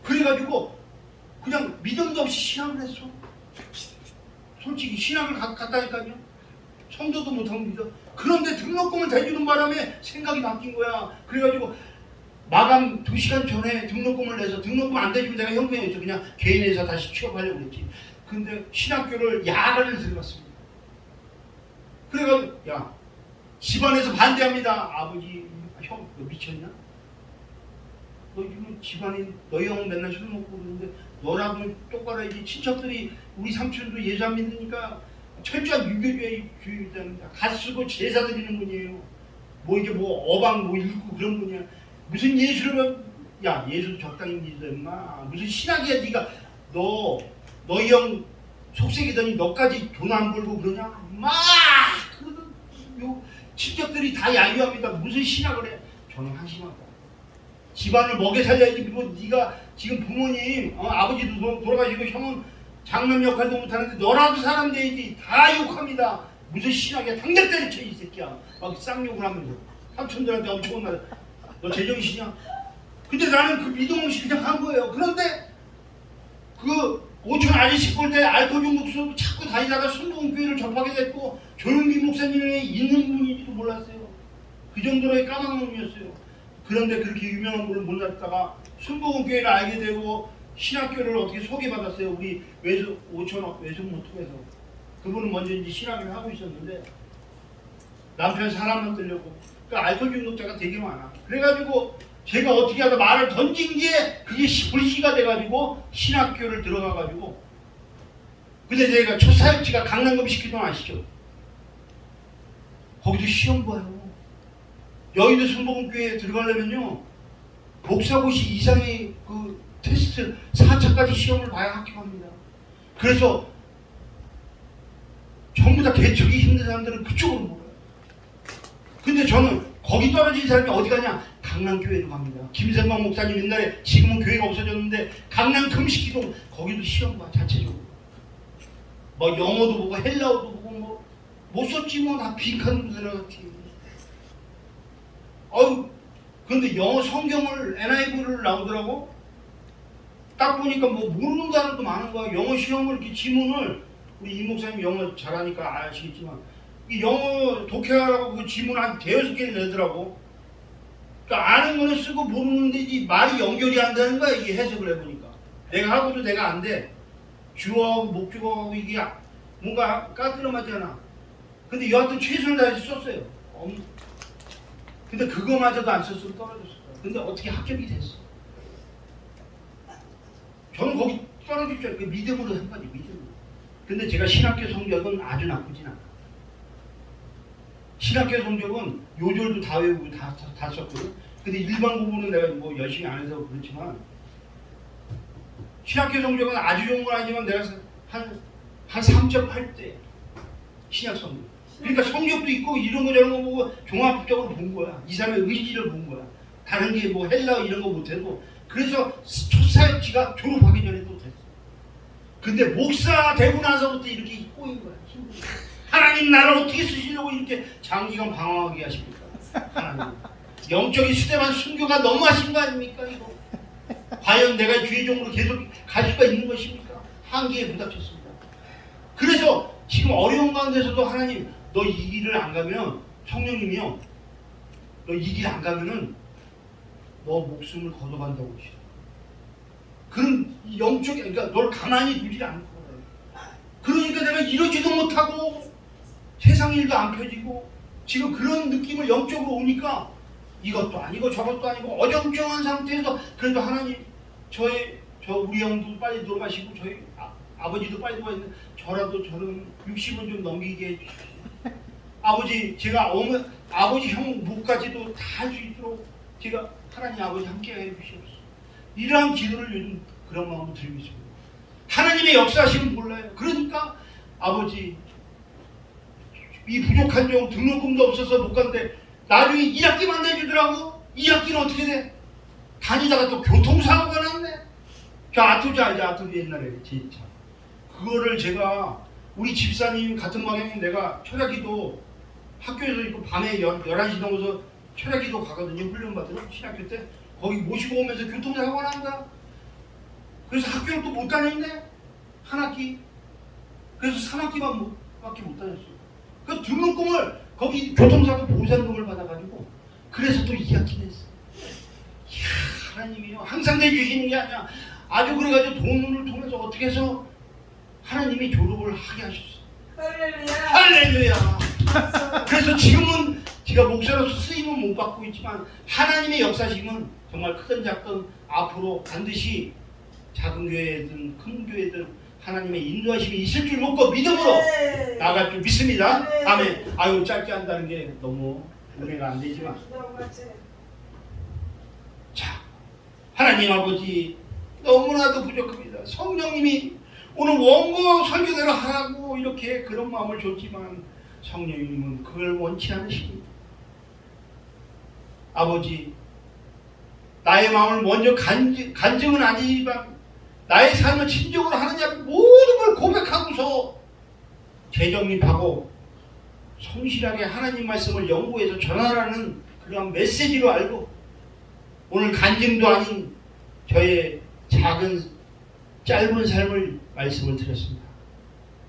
그래가지고 그냥 믿음도 없이 신앙을 했어. 솔직히 신앙을 갔다니까요. 성도도 못하고 믿어. 그런데 등록금을 대주는 바람에 생각이 바뀐 거야. 그래가지고 마감 2시간 전에 등록금을 내서 등록금 안 대주면 내가 현금이 있어. 그냥 개인회사 다시 취업하려고 그랬지. 근데 신학교를 야간을 들어갔습니다. 그래가지고 야 집안에서 반대합니다. 아버지 형 너 미쳤냐? 너 지금 집안에 너희 형은 맨날 술 먹고 그러는데 너라도 똑바로 해야지. 친척들이 우리 삼촌도 예수 안 믿으니까 철저한 유교주의자입니다. 갓 쓰고 제사 드리는 분이에요. 뭐 이게 뭐 어방 뭐 읽고 그런 분이야. 무슨 예수를 야 예수도 적당히 믿어 임마. 무슨 신학이야 네가. 너희 형 속색이더니 너까지 돈 안 벌고 그러냐? 막 그러던 요 친척들이 다 야유합니다. 무슨 신학을 해? 저는 한심하다. 집안을 먹여 살려야지. 뭐 네가 지금 부모님 아버지도 돌아가시고 형은 장남 역할도 못하는데 너라도 사람 돼야지. 다 욕합니다. 무슨 신학이야. 당장 때려쳐 이 새끼야. 막 쌍욕을 하면서 삼촌들한테 엄청 혼나요. 너 제정신이야? 근데 나는 그 믿음 없이 그냥 한 거예요. 그런데 그 오촌 아저씨 볼 때 알코올 중독수 찾고 다니다가 순복음교회를 접하게 됐고 조용기 목사님이 있는 분인지도 몰랐어요. 그 정도로의 까막눈이었어요. 그런데 그렇게 유명한 분을 몰랐다가 순복음교회를 알게 되고 신학교를 어떻게 소개받았어요. 우리 오촌 외숙모 통해서. 그분은 먼저 이제 신학을 하고 있었는데 남편 사람 만들려고. 그러니까 알코올 중독자가 되게 많아. 그래가지고 제가 어떻게 하다 말을 던진 게 그게 불씨가 돼가지고 신학교를 들어가가지고. 근데 제가 첫 사역지가 강남금 시키던 아시죠? 거기도 시험 봐요. 여의도 순복음교회에 들어가려면요 목사고시 이상의 그 테스트 4차까지 시험을 봐야 합격합니다. 그래서 전부 다 개척이 힘든 사람들은 그쪽으로 몰아요. 근데 저는 거기 떨어진 사람이 어디 가냐? 강남교회로 갑니다. 김생광 목사님 옛날에 지금은 교회가 없어졌는데 강남 금식기동 거기도 시험 봐 자체적으로. 막 영어도 보고 헬라어도 보고 뭐 못 썼지 뭐 다 빈칸으로 들어갔지. 근데 영어 성경을 NIV를 나오더라고. 딱 보니까 뭐 모르는 단어도 많은 거야. 영어 시험을 이렇게 지문을 우리 이 목사님 영어 잘하니까 아시겠지만 이 영어 독해하라고 그 지문 한 대여섯 개를 내더라고. 그러니까 아는 거는 쓰고 모르는데 이 말이 연결이 안 되는 거야. 이게 해석을 해보니까 내가 하고도 내가 안 돼. 주어하고 목주어하고 이게 뭔가 까끌어맞잖아. 근데 여하튼 최선을 다해서 썼어요. 근데 그거마저도 안 썼으면 떨어졌을 거야. 근데 어떻게 합격이 됐어? 저는 거기 떨어질 줄 알고 믿음으로 한 거지, 믿음으로. 근데 제가 신학교 성적은 아주 나쁘진 않아. 신학교 성적은 요절도 다 외우고 다 썼거든. 근데 일반 공부는 내가 뭐 열심히 안 해서 그렇지만 신학교 성적은 아주 좋은 건 아니지만 내가 한 3.8대 신학 성적. 그러니까 성적도 있고 이런 거 저런 거 보고 종합적으로 본 거야. 이 사람의 의지를 본 거야. 다른 게 뭐 헬라어 이런 거 못해도. 그래서 첫 사역지가 졸업하기 전에 또 됐어. 근데 목사 되고 나서부터 이렇게 꼬인 거야. 힘들어. 하나님 나를 어떻게 쓰시려고 이렇게 장기간 방황하게 하십니까? 하나님. 영적인 수대만 순교가 너무 하신 거 아닙니까 이거? 과연 내가 주의 종으로 계속 갈 수가 있는 것입니까? 한계에 부닥쳤습니다. 그래서 지금 어려운 가운데서도 하나님 너 이 길을 안 가면 성령님이요 너 이 길 안 가면은 너 목숨을 걷어간다고 하시죠. 그런 영적인 그러니까 널 가만히 두지 않고 그러니까 내가 이러지도 못하고 세상 일도 안 펴지고 지금 그런 느낌을 영적으로 오니까 이것도 아니고 저것도 아니고 어정쩡한 상태에서 그래도 하나님 저 우리 형도 빨리 돌아가시고 저희 아버지도 빨리 돌아가시는데 저라도 저는 60은 좀 넘기게 해주십시오. 아버지 제가 아버지 형 목까지도 다 할 수 있도록 제가 하나님 아버지 함께 해주시옵소서. 이러한 기도를 요즘 그런 마음으로 드리고 있습니다. 하나님의 역사하심은 몰라요. 그러니까 아버지 이 부족한 종 등록금도 없어서 못 간대. 나중에 2학기만 내주더라고. 2학기는 어떻게 돼? 다니다가 또 교통사고가 났네. 저 아토지 알죠? 아토지 옛날에 진짜. 그거를 제가 우리 집사님 같은 방향에 내가 철야기도 학교에서 있고 밤에 11시 넘어서 철야기도 가거든요. 훈련 받으러 신학교 때. 거기 모시고 오면서 교통사고가 난다. 그래서 학교를 또 못 다녔네. 한 학기. 그래서 3학기만 밖에 못 다녔어. 그 등록금을 거기 교통사고 보상금을 받아가지고 그래서 또 2학기 냈어. 이야 하나님이요 항상 내주시는 게 아니야. 아주 그래가지고 돈을 통해서 어떻게 해서 하나님이 졸업을 하게 하셨어. 할렐루야. 할렐루야. 그래서 지금은 제가 목사로서 쓰임은 못 받고 있지만 하나님의 역사심은 정말 크든 작든 앞으로 반드시 작은 교회든 큰 교회든 하나님의 인도하심이 있을 줄 믿고 믿음으로 나갈 줄 믿습니다. 아멘. 아유 짧게 한다는 게 너무 은혜가 안 되지만 자 하나님 아버지 너무나도 부족합니다. 성령님이 오늘 원고 설교대로 하라고 이렇게 그런 마음을 줬지만 성령님은 그걸 원치 않으십니다. 아버지 나의 마음을 먼저 간증은 아니지만 나의 삶을 진정으로 하느냐 모든 걸 고백하고서 재정립하고 성실하게 하나님 말씀을 연구해서 전하라는 그런 메시지로 알고 오늘 간증도 아닌 저의 작은 짧은 삶을 말씀을 드렸습니다.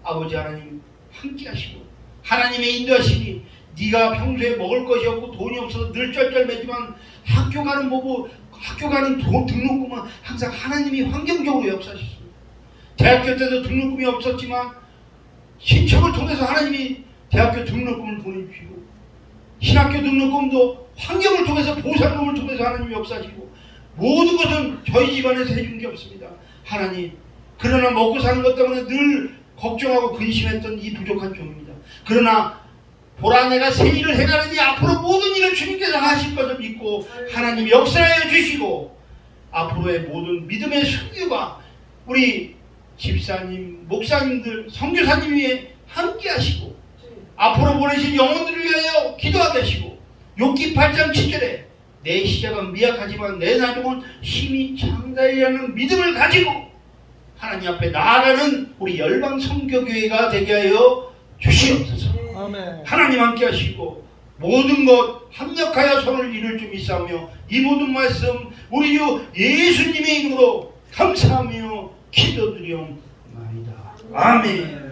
아버지 하나님 함께 하시고 하나님의 인도하시니 네가 평소에 먹을 것이 없고 돈이 없어서 늘 쩔쩔매지만 학교 가는 돈 등록금은 항상 하나님이 환경적으로 역사하셨습니다. 대학교 때도 등록금이 없었지만 신청을 통해서 하나님이 대학교 등록금을 보내주시고 신학교 등록금도 환경을 통해서 보상금을 통해서 하나님이 역사하시고 모든 것은 저희 집안에서 해준 게 없습니다. 하나님 그러나 먹고 사는 것 때문에 늘 걱정하고 근심했던 이 부족한 종입니다. 그러나 보라 내가 새 일을 해가느니 앞으로 모든 일을 주님께서 하실 것을 믿고 하나님이 역사하여 주시고 앞으로의 모든 믿음의 순교가 우리 집사님, 목사님들, 선교사님 위에 함께 하시고 앞으로 보내신 영혼들을 위하여 기도하게 하시고 욥기 8장 7절에 내 시작은 미약하지만 내 나중은 힘이 장다리라는 믿음을 가지고 하나님 앞에 나아가는 우리 열방 선교교회가 되게 하여 주시옵소서. 아멘. 하나님 함께 하시고 모든 것 합력하여 선을 이룰 줄 믿사오며 이 모든 말씀 우리 주 예수님의 이름으로 감사하며 기도드리옵나이다. 아멘.